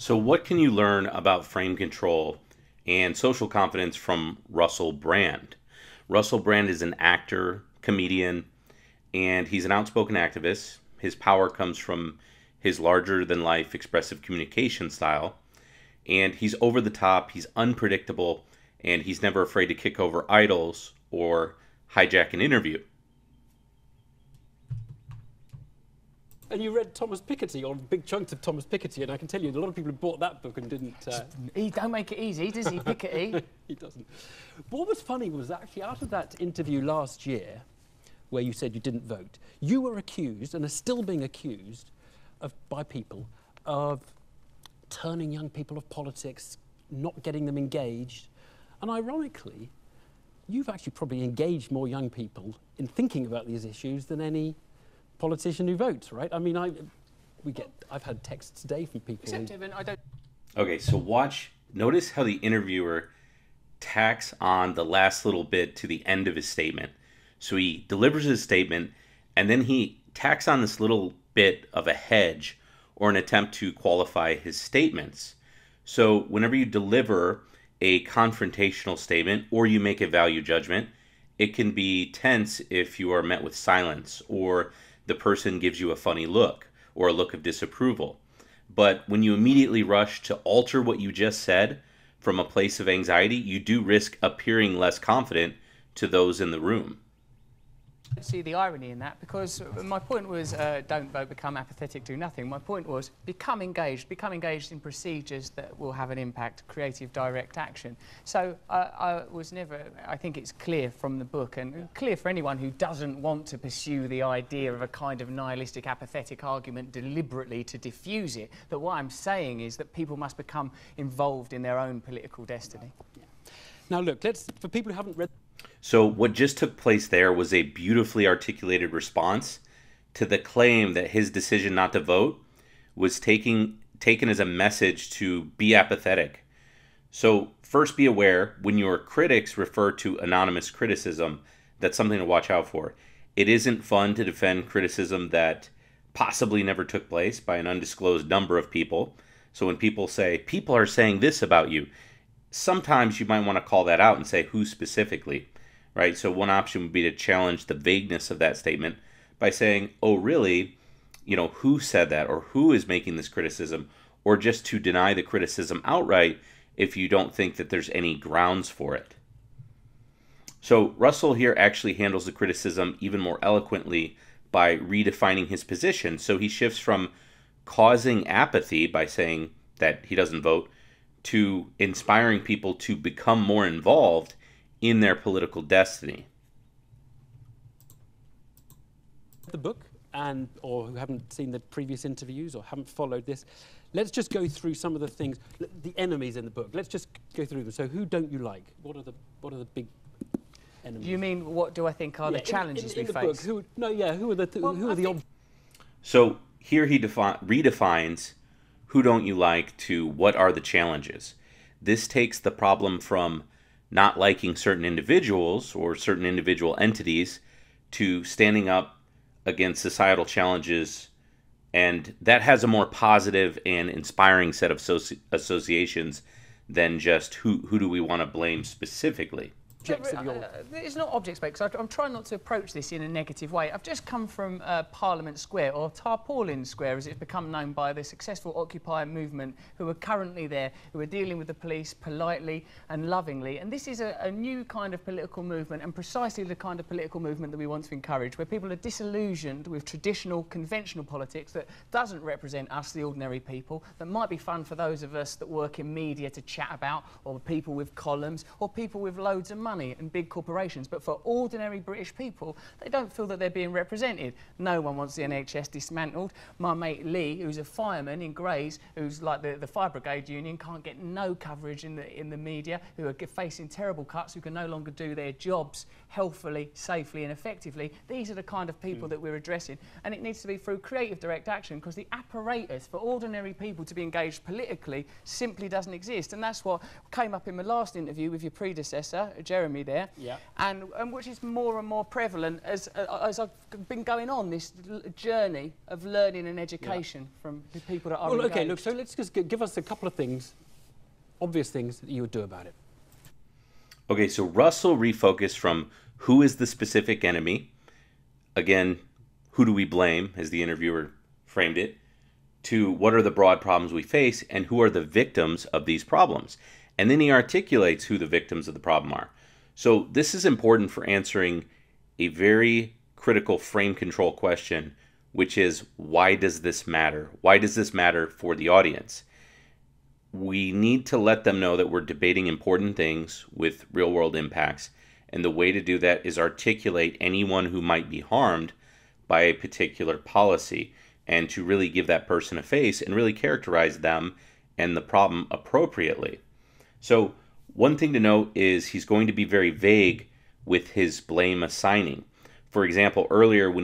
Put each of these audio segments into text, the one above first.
So, what can you learn about frame control and social confidence from Russell Brand? Russell Brand is an actor, comedian, and he's an outspoken activist. His power comes from his larger than life expressive communication style. And he's over the top, he's unpredictable, and he's never afraid to kick over idols or hijack an interview. And you read Thomas Piketty, or big chunks of Thomas Piketty, and I can tell you a lot of people have bought that book and didn't. He don't make it easy, does he, Piketty? He doesn't. But what was funny was actually out of that interview last year, where you said you didn't vote, you were accused, and are still being accused, by people, of turning young people off politics, not getting them engaged. And ironically, you've actually probably engaged more young people in thinking about these issues than any politician who votes, right? I mean, I've had texts today from people. Except, Evan, I don't. Okay, so notice how the interviewer tacks on the last little bit to the end of his statement. So he delivers his statement, and then he tacks on this little bit of a hedge or an attempt to qualify his statements. So whenever you deliver a confrontational statement or you make a value judgment, it can be tense if you are met with silence or the person gives you a funny look or a look of disapproval. But when you immediately rush to alter what you just said from a place of anxiety, you do risk appearing less confident to those in the room. See the irony in that, because my point was don't vote, become apathetic, do nothing. My point was become engaged in procedures that will have an impact, creative direct action. So I think it's clear from the book, and clear for anyone who doesn't want to pursue the idea of a kind of nihilistic apathetic argument deliberately to diffuse it, that what I'm saying is that people must become involved in their own political destiny. Yeah. Now look, for people who haven't read. So what just took place there was a beautifully articulated response to the claim that his decision not to vote was taken as a message to be apathetic. So first be aware, when your critics refer to anonymous criticism, that's something to watch out for. It isn't fun to defend criticism that possibly never took place by an undisclosed number of people. So when people say, people are saying this about you, sometimes you might want to call that out and say who specifically, right? So one option would be to challenge the vagueness of that statement by saying, oh, really? You know, who said that, or who is making this criticism, or just to deny the criticism outright if you don't think that there's any grounds for it. So Russell here actually handles the criticism even more eloquently by redefining his position. So he shifts from causing apathy by saying that he doesn't vote to inspiring people to become more involved in their political destiny. The book, or who haven't seen the previous interviews or haven't followed this, let's just go through some of the things, the enemies in the book. Let's just go through them. So who don't you like? What are the big enemies? You mean, what do I think are the challenges we face? Who are the objects? So here he redefines who don't you like to what are the challenges. This takes the problem from not liking certain individuals or certain individual entities to standing up against societal challenges, and that has a more positive and inspiring set of associations than just who do we want to blame specifically. It's not objects-based, because I'm trying not to approach this in a negative way. I've just come from Parliament Square, or Tarpaulin Square, as it's become known by the successful Occupy movement, who are currently there, who are dealing with the police politely and lovingly. And this is a new kind of political movement, and precisely the kind of political movement that we want to encourage, where people are disillusioned with traditional, conventional politics that doesn't represent us, the ordinary people, that might be fun for those of us that work in media to chat about, or people with columns, or people with loads of money and big corporations. But for ordinary British people, they don't feel that they're being represented. No one wants the NHS dismantled. My mate Lee, who's a fireman in Grays, who's like the fire brigade union, can't get no coverage in the media, who are facing terrible cuts, who can no longer do their jobs healthily, safely and effectively. These are the kind of people that we're addressing, and it needs to be through creative direct action, because the apparatus for ordinary people to be engaged politically simply doesn't exist. And that's what came up in my last interview with your predecessor, Jeremy Jeremy there, Yeah. and which is more and more prevalent as I've been going on this journey of learning and education from the people that are Well, okay, engaged. look, so let's just give us a couple of things, obvious things that you would do about it. Okay, so Russell refocused from who is the specific enemy, again, who do we blame, as the interviewer framed it, to what are the broad problems we face and who are the victims of these problems. And then he articulates who the victims of the problem are. So this is important for answering a very critical frame control question, which is, why does this matter? Why does this matter for the audience? We need to let them know that we're debating important things with real-world impacts, and the way to do that is articulate anyone who might be harmed by a particular policy, and to really give that person a face and really characterize them and the problem appropriately. So one thing to note is he's going to be very vague with his blame assigning. For example, earlier when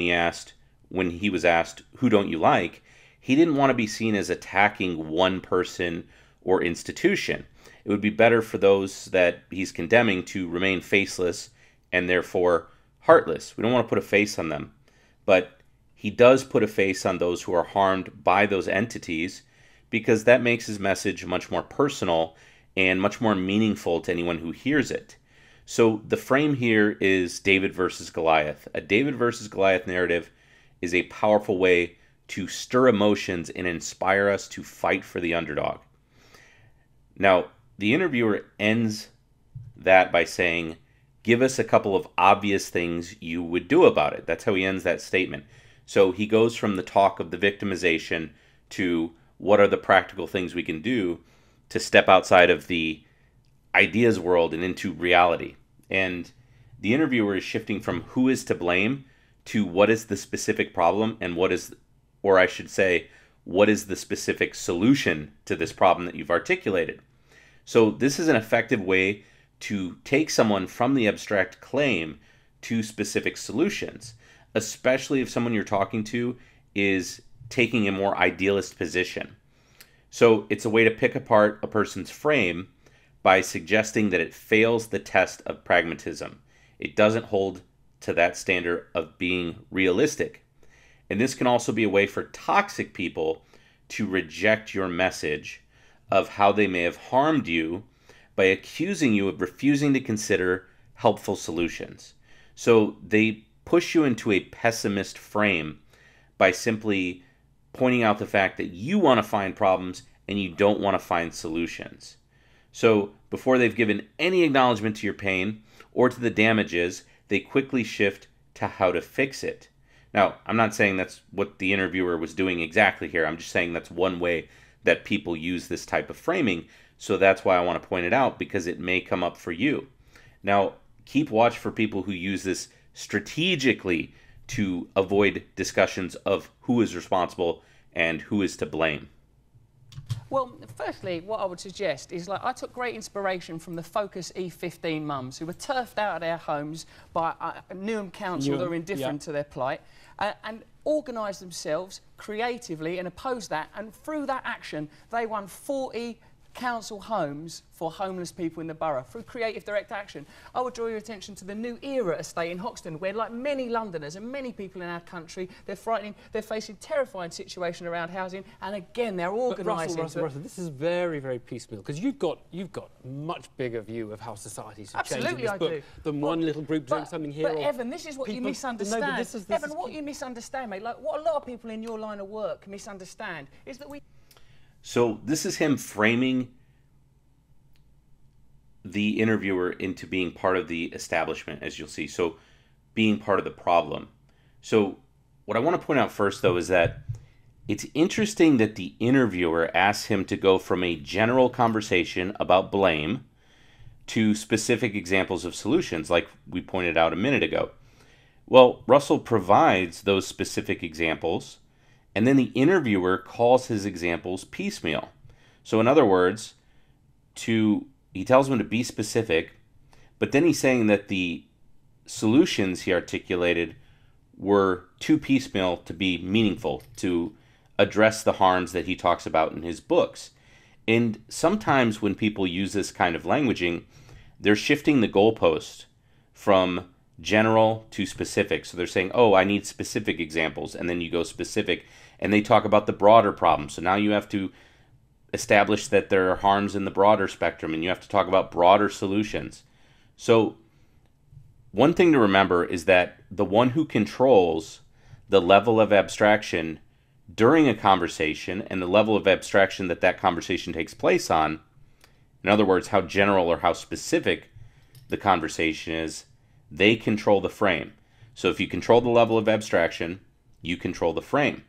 he was asked, who don't you like, he didn't want to be seen as attacking one person or institution. It would be better for those that he's condemning to remain faceless and therefore heartless. We don't want to put a face on them. But he does put a face on those who are harmed by those entities, because that makes his message much more personal and much more meaningful to anyone who hears it. So the frame here is David versus Goliath. A David versus Goliath narrative is a powerful way to stir emotions and inspire us to fight for the underdog. Now, the interviewer ends that by saying, give us a couple of obvious things you would do about it. That's how he ends that statement. So he goes from the talk of the victimization to what are the practical things we can do to step outside of the ideas world and into reality. And the interviewer is shifting from who is to blame to what is the specific problem and what is, or I should say, what is the specific solution to this problem that you've articulated. So this is an effective way to take someone from the abstract claim to specific solutions, especially if someone you're talking to is taking a more idealist position. So it's a way to pick apart a person's frame by suggesting that it fails the test of pragmatism. It doesn't hold to that standard of being realistic. And this can also be a way for toxic people to reject your message of how they may have harmed you by accusing you of refusing to consider helpful solutions. So they push you into a pessimist frame by simply pointing out the fact that you want to find problems and you don't want to find solutions. So before they've given any acknowledgement to your pain or to the damages, they quickly shift to how to fix it. Now, I'm not saying that's what the interviewer was doing exactly here. I'm just saying that's one way that people use this type of framing. So that's why I want to point it out, because it may come up for you. Now, keep watch for people who use this strategically to avoid discussions of who is responsible and who is to blame. Well, firstly, what I would suggest is, like, I took great inspiration from the Focus E15 mums who were turfed out of their homes by Newham Council that were indifferent to their plight, and organised themselves creatively and opposed that, and through that action they won 40 council homes for homeless people in the borough through creative direct action. I would draw your attention to the New Era estate in Hoxton, where, like many Londoners and many people in our country, they're facing terrifying situation around housing, and again they're organising. Russell, this is very, very piecemeal, because you've got a much bigger view of how societies have changed in this book than one little group doing something here. But Evan, this is what you misunderstand. No, this is Evan, what you misunderstand, mate, like what a lot of people in your line of work misunderstand is that we... So this is him framing the interviewer into being part of the establishment, as you'll see. So being part of the problem. So what I want to point out first, though, is that it's interesting that the interviewer asks him to go from a general conversation about blame to specific examples of solutions, like we pointed out a minute ago. Well, Russell provides those specific examples, and then the interviewer calls his examples piecemeal. So in other words, he tells him to be specific, but then he's saying that the solutions he articulated were too piecemeal to be meaningful, to address the harms that he talks about in his books. And sometimes when people use this kind of languaging, they're shifting the goalpost from general to specific. So they're saying, oh, I need specific examples, and then you go specific, and they talk about the broader problem. So now you have to establish that there are harms in the broader spectrum, and you have to talk about broader solutions. So one thing to remember is that the one who controls the level of abstraction during a conversation and the level of abstraction that that conversation takes place on, in other words, how general or how specific the conversation is, they control the frame. So if you control the level of abstraction, you control the frame,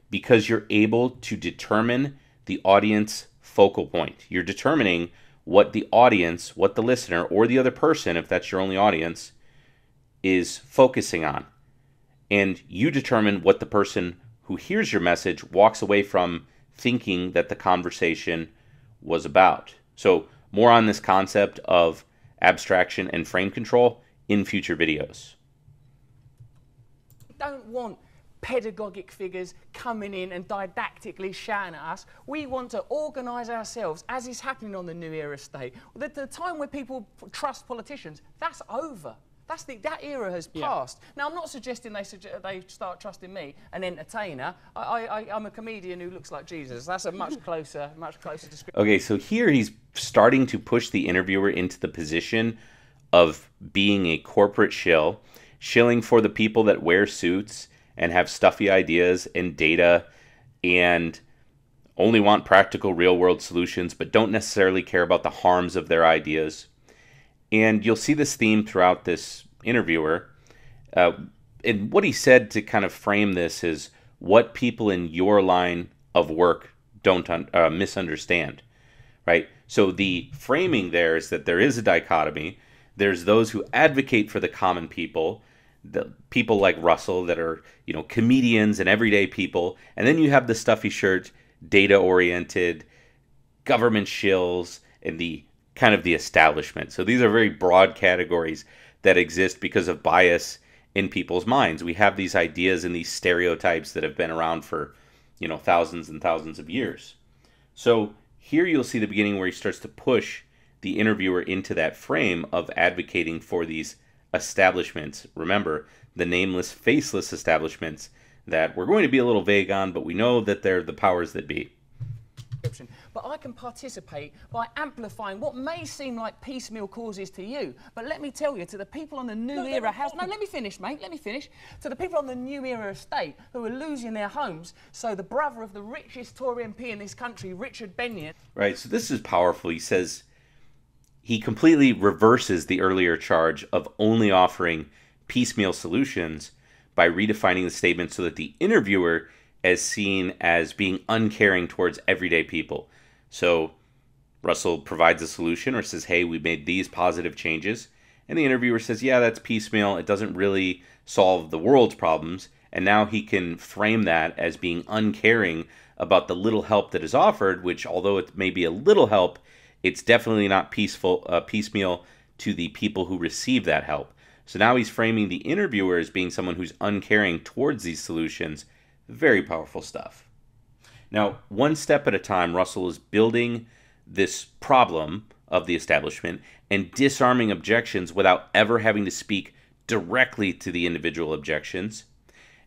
because you're able to determine the audience focal point. You're determining what the audience, what the listener, or the other person, if that's your only audience, is focusing on. And you determine what the person who hears your message walks away from thinking that the conversation was about. So more on this concept of abstraction and frame control in future videos. Don't want pedagogic figures coming in and didactically shouting at us. We want to organise ourselves, as is happening on the New Era state. The time where people trust politicians, that's over. That era has passed. Now, I'm not suggesting they start trusting me, an entertainer. I'm a comedian who looks like Jesus. That's a much closer description. Okay, so here he's starting to push the interviewer into the position of being a corporate shill, shilling for the people that wear suits and have stuffy ideas and data and only want practical real-world solutions but don't necessarily care about the harms of their ideas. And you'll see this theme throughout this interviewer. And what he said to kind of frame this is what people in your line of work don't misunderstand, right? So the framing there is that there is a dichotomy. There's those who advocate for the common people, the people like Russell that are, comedians and everyday people. And then you have the stuffy shirt, data-oriented, government shills, and the kind of the establishment. So these are very broad categories that exist because of bias in people's minds. We have these ideas and these stereotypes that have been around for, thousands and thousands of years. So here you'll see the beginning where he starts to push the interviewer into that frame of advocating for these establishments. Remember, the nameless, faceless establishments that we're going to be a little vague on, but we know that they're the powers that be. But I can participate by amplifying what may seem like piecemeal causes to you. But let me tell you, to the people on the New Era house... No, let me finish, mate, let me finish. To the people on the New Era estate who are losing their homes, so the brother of the richest Tory MP in this country, Richard Benyon... Right, so this is powerful. He says he completely reverses the earlier charge of only offering piecemeal solutions by redefining the statement so that the interviewer is seen as being uncaring towards everyday people. So Russell provides a solution or says, hey, we made these positive changes. And the interviewer says, yeah, that's piecemeal. It doesn't really solve the world's problems. And now he can frame that as being uncaring about the little help that is offered, which although it may be a little help, it's definitely not piecemeal to the people who receive that help. So now he's framing the interviewer as being someone who's uncaring towards these solutions. Very powerful stuff. Now, one step at a time, Russell is building this problem of the establishment and disarming objections without ever having to speak directly to the individual objections.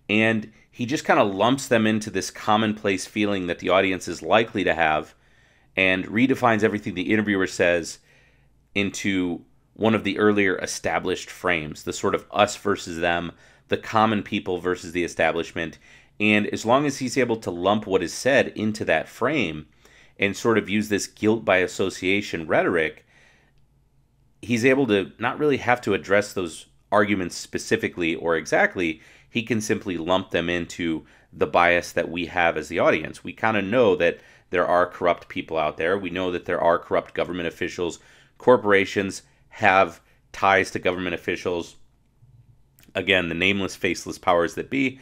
And he just kind of lumps them into this commonplace feeling that the audience is likely to have and redefines everything the interviewer says into one of the earlier established frames, the sort of us versus them, the common people versus the establishment. And as long as he's able to lump what is said into that frame and sort of use this guilt by association rhetoric, he's able to not really have to address those arguments specifically or exactly. He can simply lump them into the bias that we have as the audience. We kind of know that there are corrupt people out there. We know that there are corrupt government officials. Corporations have ties to government officials. Again, the nameless, faceless powers that be.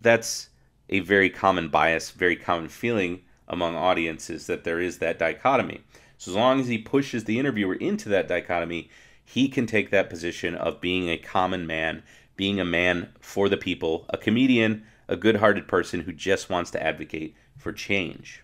That's a very common bias, very common feeling among audiences that there is that dichotomy. So as long as he pushes the interviewer into that dichotomy, he can take that position of being a common man, being a man for the people, a comedian, a good-hearted person who just wants to advocate for change.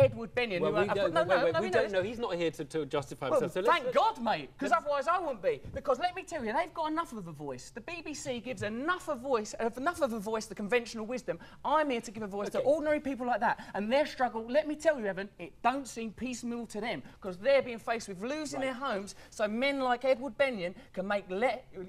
Edward Bennion. Well, who we don't, we don't know. He's not here to justify himself. So thank God, mate, because otherwise I wouldn't be. Because let me tell you, they've got enough of a voice. The BBC gives enough of a voice to conventional wisdom. I'm here to give a voice to ordinary people like that. And their struggle, let me tell you, Evan, it don't seem piecemeal to them, because they're being faced with losing their homes, so men like Edward Bennion can make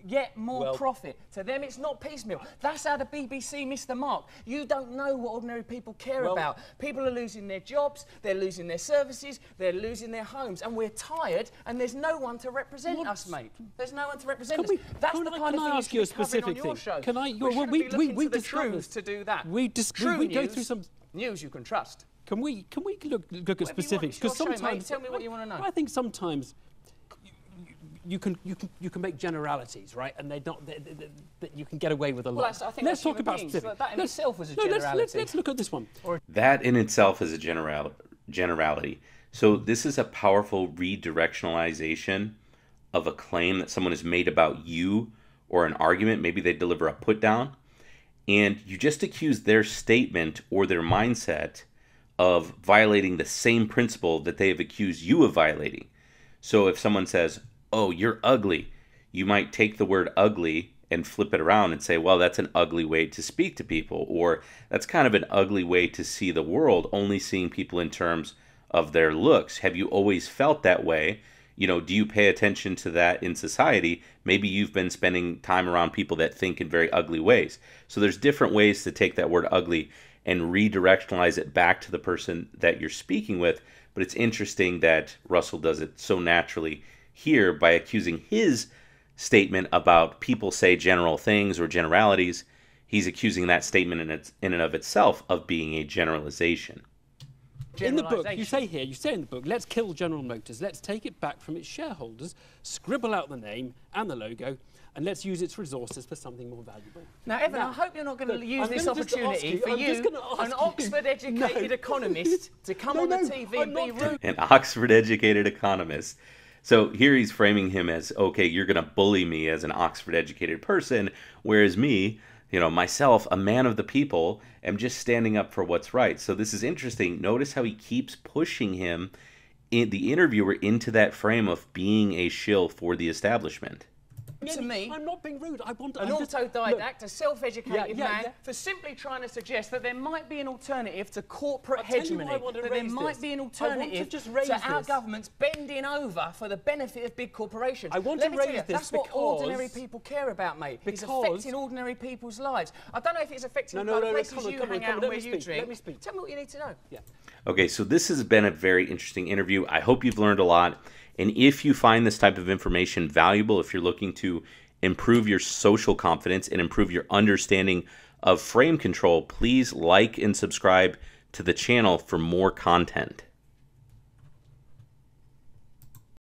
yet more profit. To them, it's not piecemeal. That's how the BBC missed the mark. You don't know what ordinary people care about. People are losing their jobs, they're losing their services, they're losing their homes, and we're tired, and there's no one to represent us, mate. There's no one to represent us. That's the kind of thing you should be covering on your show. Can I? We shouldn't be looking to the truths to do that. We go through some news you can trust. Can we look at specifics? Because sometimes, tell me what you want to know. I think sometimes you can make generalities, right? And that you can get away with a lot. Well, I think let's talk about specifics. That in itself is a generality. Let's look at this one. That in itself is a generality. So this is a powerful redirectionalization of a claim that someone has made about you or an argument. Maybe they deliver a put down, and you just accuse their statement or their mindset of violating the same principle that they have accused you of violating. So if someone says, "Oh, you're ugly," you might take the word ugly and flip it around and say, well, that's an ugly way to speak to people, or that's kind of an ugly way to see the world, only seeing people in terms of their looks. Have you always felt that way? You know, do you pay attention to that in society? Maybe you've been spending time around people that think in very ugly ways. So there's different ways to take that word ugly and redirectionalize it back to the person that you're speaking with. But it's interesting that Russell does it so naturally here by accusing his statement about people say general things or generalities. He's accusing that statement in and of itself of being a generalization. In the book, you say in the book, let's kill General Motors, let's take it back from its shareholders, scribble out the name and the logo, and let's use its resources for something more valuable. Now, Evan, I hope you're not going to use this opportunity for you, an Oxford-educated economist, to come on the TV and be rude. An Oxford-educated economist. So here he's framing him as, okay, you're going to bully me as an Oxford-educated person, whereas me, myself, a man of the people, am just standing up for what's right. So this is interesting. Notice how he keeps pushing him, the interviewer, into that frame of being a shill for the establishment. To me, I'm not being rude. I want an autodidact, a self-educated man, for simply trying to suggest that there might be an alternative to corporate hegemony, that there might be an alternative to our governments bending over for the benefit of big corporations. Let me tell you, that's what ordinary people care about, mate. It's affecting ordinary people's lives. I don't know if it's affecting the places you hang out and where you drink. Let me speak. Tell me what you need to know. Yeah. Okay, so this has been a very interesting interview. I hope you've learned a lot. And if you find this type of information valuable, if you're looking to improve your social confidence and improve your understanding of frame control, please like and subscribe to the channel for more content.